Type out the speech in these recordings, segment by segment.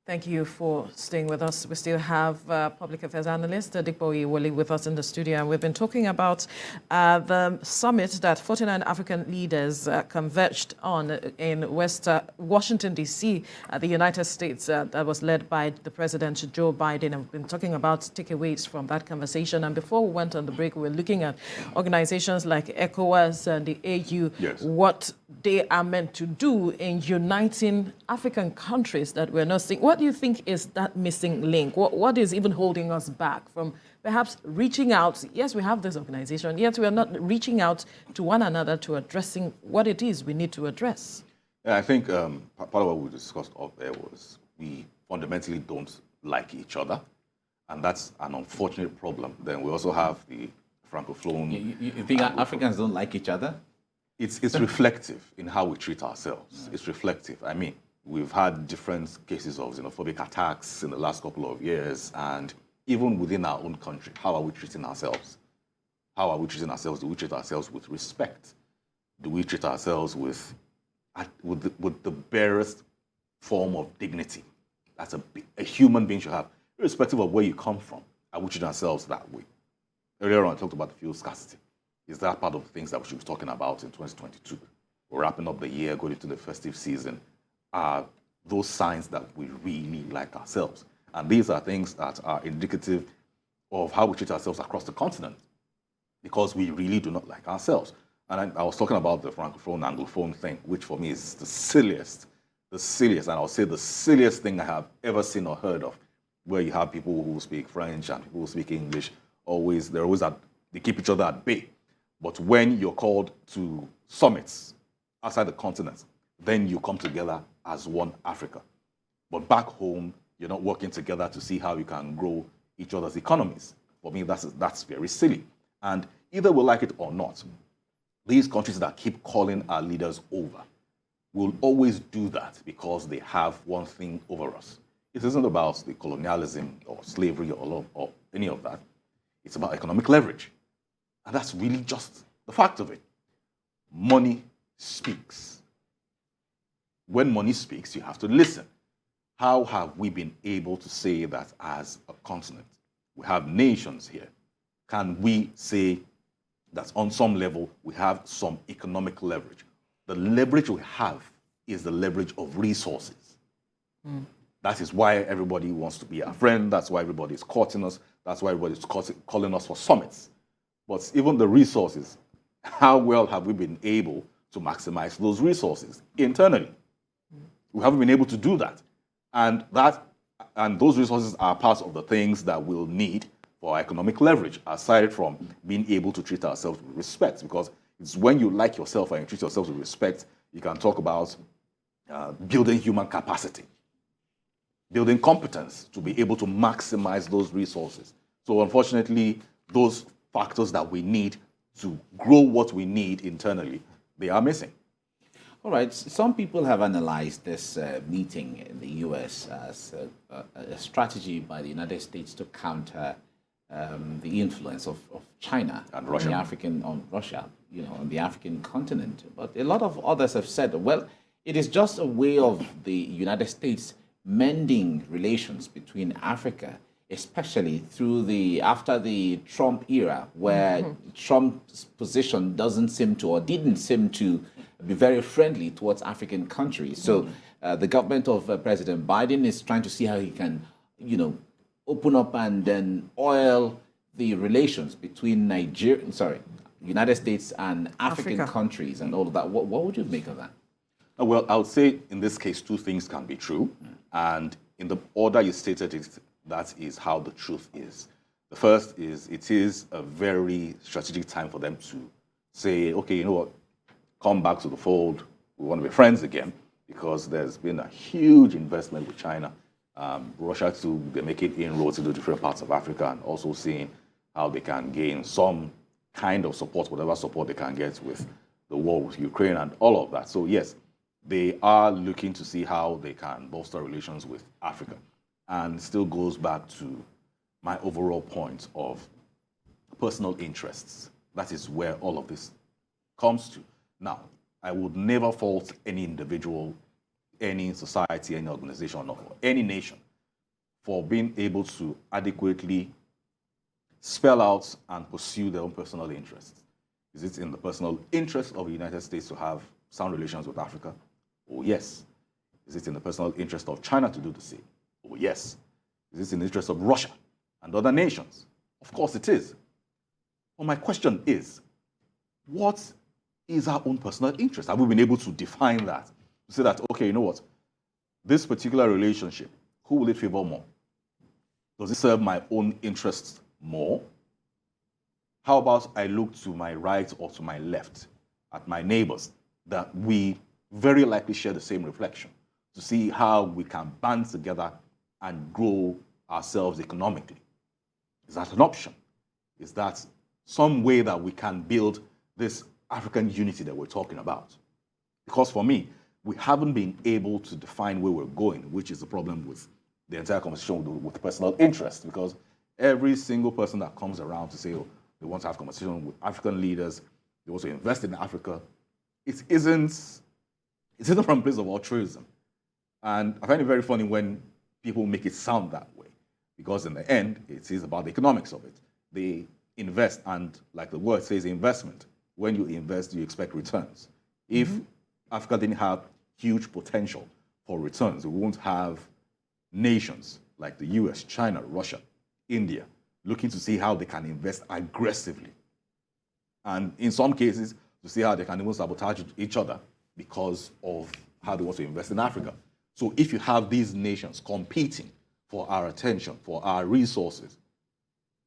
Thank you for staying with us. We still have public affairs analyst Dikpo Oyewole with us in the studio, and we've been talking about the summit that 49 African leaders converged on in Washington, D.C., the United States, that was led by the President Joe Biden. And we've been talking about takeaways from that conversation. And before we went on the break, we were looking at organizations like ECOWAS and the AU, yes, what they are meant to do in uniting African countries that we're not seeing. What do you think is that missing link? What is even holding us back from perhaps reaching out? Yes, we have this organization, yet we are not reaching out to one another to addressing what it is we need to address. Yeah, I think part of what we discussed up there was we fundamentally don't like each other, and that's an unfortunate problem. Then we also have the Francophone. You think Africans don't like each other? It's reflective in how we treat ourselves. It's reflective. I mean, we've had different cases of xenophobic attacks in the last couple of years, and even within our own country, how are we treating ourselves? How are we treating ourselves? Do we treat ourselves with respect? Do we treat ourselves with the barest form of dignity? That's a human being should have, irrespective of where you come from. Are we treating ourselves that way? Earlier on, I talked about the fuel scarcity. Is that part of the things that we should be talking about in 2022? We're wrapping up the year, going into the festive season. Are those signs that we really like ourselves? And these are things that are indicative of how we treat ourselves across the continent, because we really do not like ourselves. And I was talking about the Francophone, Anglophone thing, which for me is the silliest, and I'll say the silliest thing I have ever seen or heard of, where you have people who speak French and people who speak English, they keep each other at bay. But when you're called to summits outside the continent, then you come together as one Africa. But back home, you're not working together to see how you can grow each other's economies. For me, that's very silly. And either we like it or not, these countries that keep calling our leaders over will always do that because they have one thing over us. It isn't about the colonialism or slavery or any of that. It's about economic leverage. And that's really just the fact of it. Money speaks. When money speaks, you have to listen. How have we been able to say that as a continent? We have nations here. Can we say that on some level we have some economic leverage? The leverage we have is the leverage of resources. That is why everybody wants to be our friend. That's why everybody is courting us. That's why everybody is calling us for summits. But even the resources, how well have we been able to maximize those resources internally? We haven't been able to do that. And those resources are part of the things that we'll need for economic leverage, aside from being able to treat ourselves with respect. Because it's when you like yourself and you treat yourself with respect, you can talk about building human capacity, building competence to be able to maximize those resources. So unfortunately, those factors that we need to grow what we need internally, they are missing. All right. Some people have analyzed this meeting in the U.S. as a strategy by the United States to counter the influence of China and Russia on Russia, on the African continent. But a lot of others have said, well, it is just a way of the United States mending relations between Africa, especially after the Trump era, where Trump's position didn't seem to be very friendly towards African countries. So the government of President Biden is trying to see how he can, open up and then oil the relations between United States and African countries and all of that. What would you make of that? Well, I would say in this case, two things can be true. And in the order you stated it, that is how the truth is. The first is it is a very strategic time for them to say, okay, you know what, come back to the fold. We want to be friends again, because there's been a huge investment with China. Russia too, they're making inroads into different parts of Africa and also seeing how they can gain some kind of support, whatever support they can get with the war with Ukraine and all of that. So yes, they are looking to see how they can bolster relations with Africa. And it still goes back to my overall point of personal interests. That is where all of this comes to. Now, I would never fault any individual any society, any organization, or any nation for being able to adequately spell out and pursue their own personal interests. Is it in the personal interest of the United States to have sound relations with Africa? Oh, yes. Is it in the personal interest of China to do the same? Oh, yes. Is it in the interest of Russia and other nations? Of course it is. But my question is, what is our own personal interest? Have we been able to define that? To say that, okay, you know what? This particular relationship, who will it favor more? Does it serve my own interests more? How about I look to my right or to my left at my neighbors that we very likely share the same reflection to see how we can band together and grow ourselves economically? Is that an option? Is that some way that we can build this African unity that we're talking about? Because for me, we haven't been able to define where we're going, which is the problem with the entire conversation with personal interest, because every single person that comes around to say, oh, they want to have conversation with African leaders, they want to invest in Africa, it isn't from a place of altruism. And I find it very funny when people make it sound that way, because in the end, it is about the economics of it. They invest, and like the word says, investment. When you invest, you expect returns. If Africa didn't have huge potential for returns, we won't have nations like the US, China, Russia, India, looking to see how they can invest aggressively. And in some cases, to see how they can even sabotage each other because of how they want to invest in Africa. So if you have these nations competing for our attention, for our resources,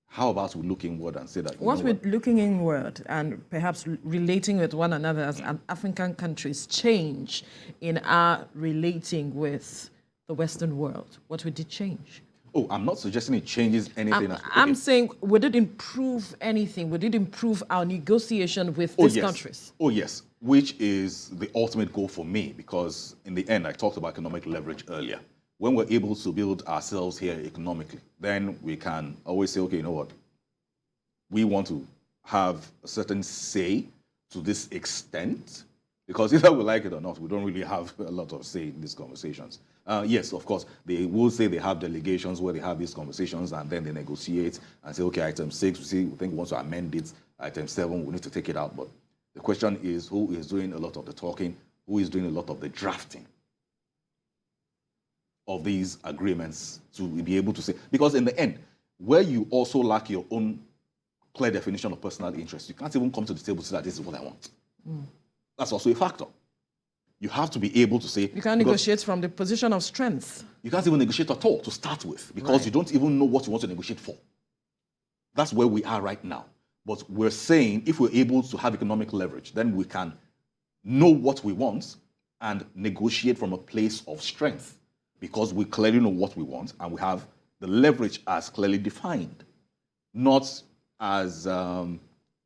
how about we look inward and say that... What with looking inward and perhaps relating with one another as African countries change in our relating with the Western world? What would it change? Oh, I'm not suggesting it changes anything. I'm saying, would it improve anything? Would it improve our negotiation with these countries? Oh, yes, which is the ultimate goal for me, because in the end, I talked about economic leverage earlier. When we're able to build ourselves here economically, then we can always say, okay, you know what? We want to have a certain say to this extent, because either we like it or not, we don't really have a lot of say in these conversations. Yes, of course, they will say they have delegations where they have these conversations and then they negotiate and say, okay, item 6, we think we want to amend it. Item 7, we need to take it out. But the question is, who is doing a lot of the talking? Who is doing a lot of the drafting of these agreements to be able to say? Because in the end, where you also lack your own clear definition of personal interest, you can't even come to the table and say that this is what I want. That's also a factor. You have to be able to say... You can't negotiate from the position of strength. You can't even negotiate at all to start with, because you don't even know what you want to negotiate for. That's where we are right now. But we're saying if we're able to have economic leverage, then we can know what we want and negotiate from a place of strength, because we clearly know what we want and we have the leverage as clearly defined, not as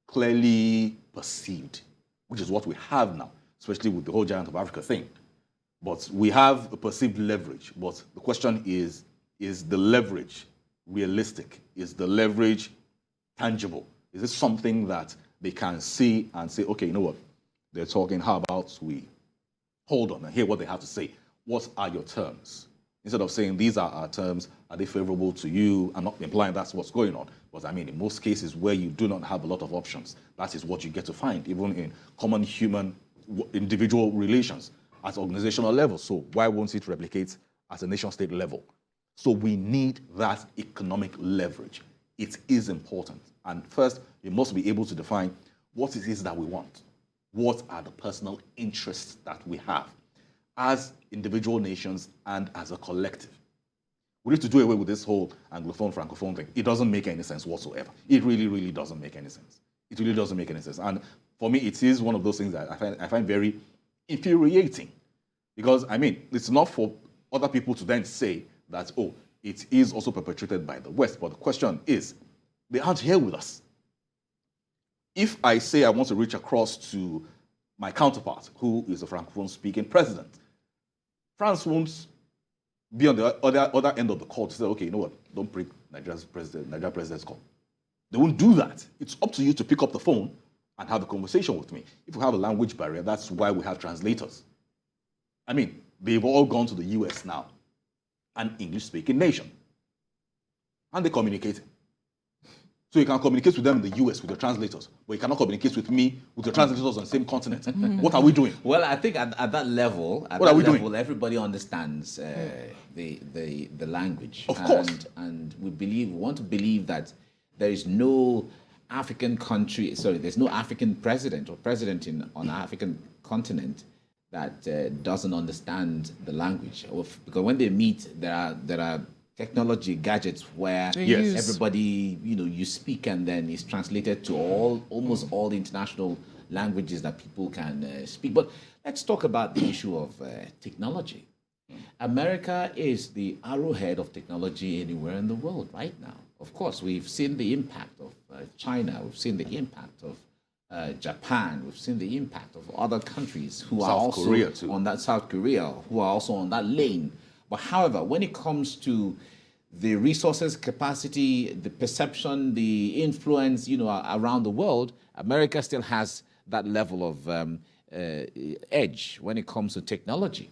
clearly perceived, which is what we have now, especially with the whole Giant of Africa thing. But we have a perceived leverage. But the question is the leverage realistic? Is the leverage tangible? Is it something that they can see and say, okay, you know what? They're talking, how about we hold on and hear what they have to say? What are your terms? Instead of saying, these are our terms, are they favorable to you? I'm not implying that's what's going on. But I mean, in most cases where you do not have a lot of options, that is what you get to find, even in common human individual relations at organizational level. So why won't it replicate at a nation-state level? So we need that economic leverage. It is important. And first, you must be able to define what it is that we want. What are the personal interests that we have as individual nations and as a collective? We need to do away with this whole Anglophone, Francophone thing. It doesn't make any sense whatsoever. It really, really doesn't make any sense. It really doesn't make any sense. And for me, it is one of those things that I find very infuriating. Because, I mean, it's not for other people to then say that, oh, it is also perpetrated by the West. But the question is, they aren't here with us. If I say I want to reach across to my counterpart, who is a Francophone-speaking president, France won't be on the other end of the call to say, okay, you know what, don't break Nigeria's president's call. They won't do that. It's up to you to pick up the phone and have a conversation with me. If we have a language barrier, that's why we have translators. I mean, they've all gone to the US now, an English-speaking nation, and they communicate. So you can communicate with them in the US with your translators, but you cannot communicate with me with your translators on the same continent. What are we doing? Well, I think at that level, everybody understands the language. Of course. And we want to believe that there is no African country, there's no African president or president on the African continent that doesn't understand the language. Because when they meet, there are technology gadgets where everybody, you speak and then it's translated to almost all the international languages that people can speak. But let's talk about the issue of technology. America is the arrowhead of technology anywhere in the world right now. Of course, we've seen the impact of China, we've seen the impact of Japan, we've seen the impact of other countries who are also on that, South Korea, who are also on that lane. But however, when it comes to the resources, capacity, the perception, the influence, around the world, America still has that level of edge when it comes to technology.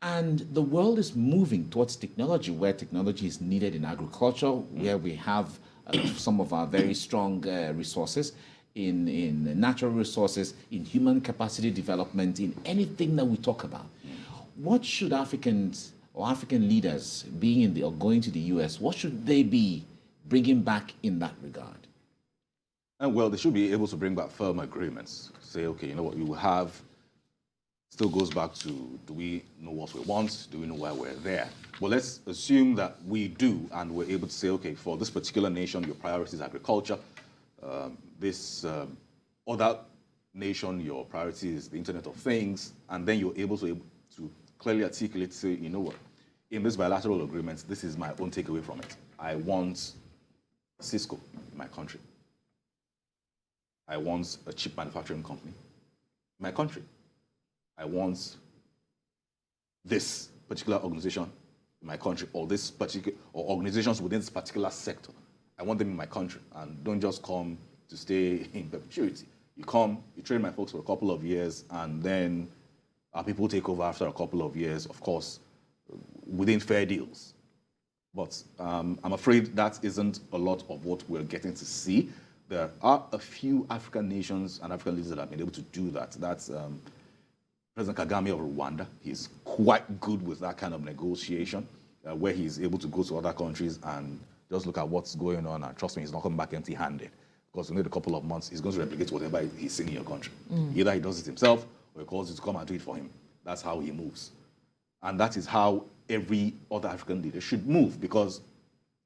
And the world is moving towards technology, where technology is needed in agriculture, where we have some of our very strong resources, in natural resources, in human capacity development, in anything that we talk about. What should Africans or African leaders being or going to the US, what should they be bringing back in that regard? And well, they should be able to bring back firm agreements. Say, okay, you know what, you have, still goes back to, do we know what we want? Do we know why we're there? Well, let's assume that we do, and we're able to say, okay, for this particular nation, your priority is agriculture. This other nation, your priority is the Internet of Things, and then you're able to clearly articulate, say, you know what, in this bilateral agreement, this is my own takeaway from it. I want Cisco in my country. I want a chip manufacturing company in my country. I want this particular organization in my country, or this particular, or organizations within this particular sector. I want them in my country, and don't just come to stay in perpetuity. You come, you train my folks for a couple of years, and then our people take over after a couple of years, of course, within fair deals. But I'm afraid that isn't a lot of what we're getting to see. There are a few African nations and African leaders that have been able to do that. That's President Kagame of Rwanda. He's quite good with that kind of negotiation, where he's able to go to other countries and just look at what's going on. And trust me, he's not coming back empty-handed. Because within a couple of months, he's going to replicate whatever he's seen in your country. Either he does it himself, or he calls you to come and do it for him. That's how he moves. And that is how every other African leader should move, because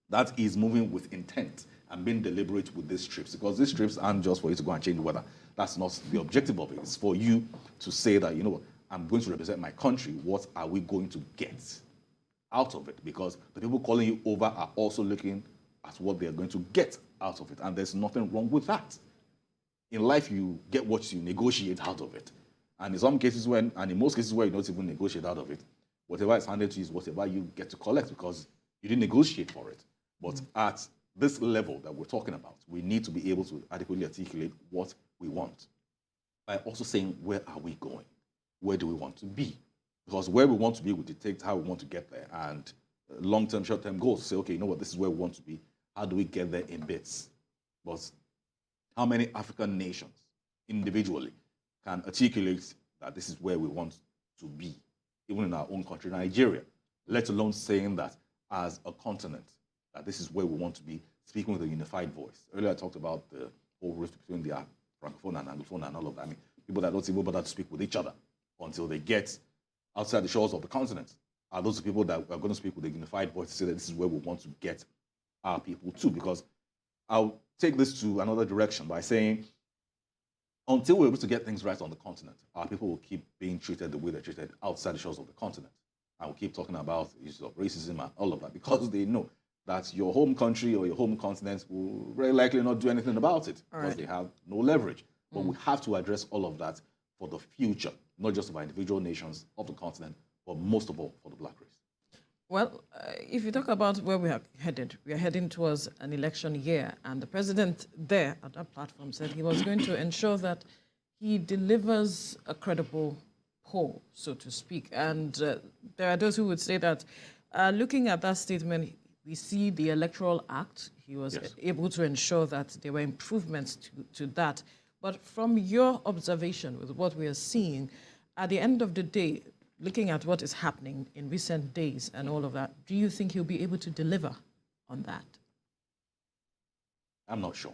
that is moving with intent and being deliberate with these trips. Because these trips aren't just for you to go and change the weather. That's not the objective of it. It's for you to say that, you know what, I'm going to represent my country. What are we going to get out of it? Because the people calling you over are also looking at what they're going to get out of it. And there's nothing wrong with that. In life, you get what you negotiate out of it. And in some cases and in most cases where you don't even negotiate out of it, whatever is handed to you is whatever you get to collect, because you didn't negotiate for it. But at this level that we're talking about, we need to be able to adequately articulate what we want by also saying, where are we going? Where do we want to be? Because where we want to be will dictate how we want to get there. And long-term, short-term goals say, okay, you know what, this is where we want to be. How do we get there in bits? But how many African nations individually can articulate that this is where we want to be, even in our own country, Nigeria, let alone saying that as a continent, that this is where we want to be, speaking with a unified voice. Earlier I talked about the whole rift between the Francophone and Anglophone and all of that. I mean, people that don't even bother to speak with each other until they get outside the shores of the continent are those people that are going to speak with a unified voice to say that this is where we want to get our people to. Because I'll take this to another direction by saying, until we're able to get things right on the continent, our people will keep being treated the way they're treated outside the shores of the continent. And we'll keep talking about issues of racism and all of that, because they know that your home country or your home continent will very likely not do anything about it, because they have no leverage. But we have to address all of that for the future, not just of our individual nations of the continent, but most of all for the Black race. Well, if you talk about where we are heading towards an election year, and the president there at that platform said he was going to ensure that he delivers a credible whole, so to speak. And there are those who would say that looking at that statement, we see the Electoral Act. He was Yes. able to ensure that there were improvements to that. But from your observation with what we are seeing, at the end of the day, looking at what is happening in recent days and all of that, do you think he'll be able to deliver on that? I'm not sure.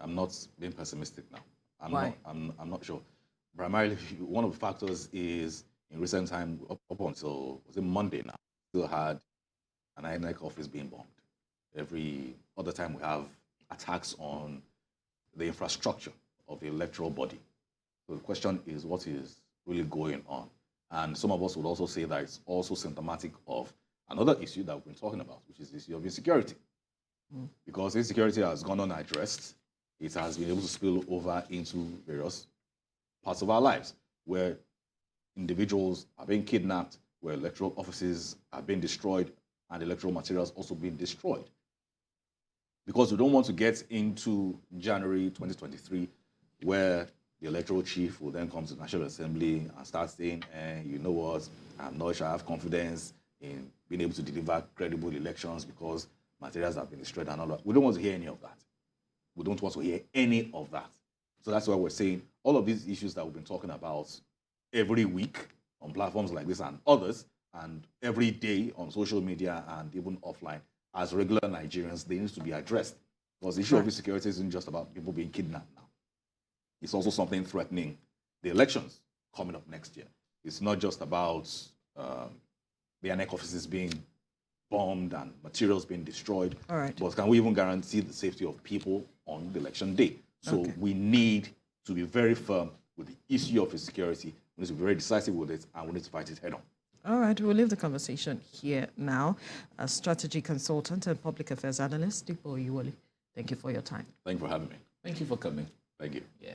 I'm not being pessimistic now. Why? I'm not sure. Primarily, one of the factors is in recent time, up until was it Monday now, still had an INEC office being bombed. Every other time we have attacks on the infrastructure of the electoral body. So the question is, what is really going on? And some of us would also say that it's also symptomatic of another issue that we've been talking about, which is the issue of insecurity. Because insecurity has gone unaddressed, it has been able to spill over into various parts of our lives, where individuals are being kidnapped, where electoral offices are being destroyed, and electoral materials also being destroyed. Because we don't want to get into January 2023, where the electoral chief will then come to the National Assembly and start saying, you know what, I'm not sure I have confidence in being able to deliver credible elections because materials have been destroyed and all that. We don't want to hear any of that. We don't want to hear any of that. So that's why we're saying all of these issues that we've been talking about every week on platforms like this and others, and every day on social media and even offline, as regular Nigerians, they need to be addressed. Because the issue of insecurity isn't just about people being kidnapped now. It's also something threatening the elections coming up next year. It's not just about the INEC offices being bombed and materials being destroyed. All right. But can we even guarantee the safety of people on the election day? So we need to be very firm with the issue of insecurity. We need to be very decisive with it, and we need to fight it head on. All right, we'll leave the conversation here now. As strategy consultant and public affairs analyst, Dipo Oyewole, thank you for your time. Thank you for having me. Thank you for coming. Thank you. Yeah.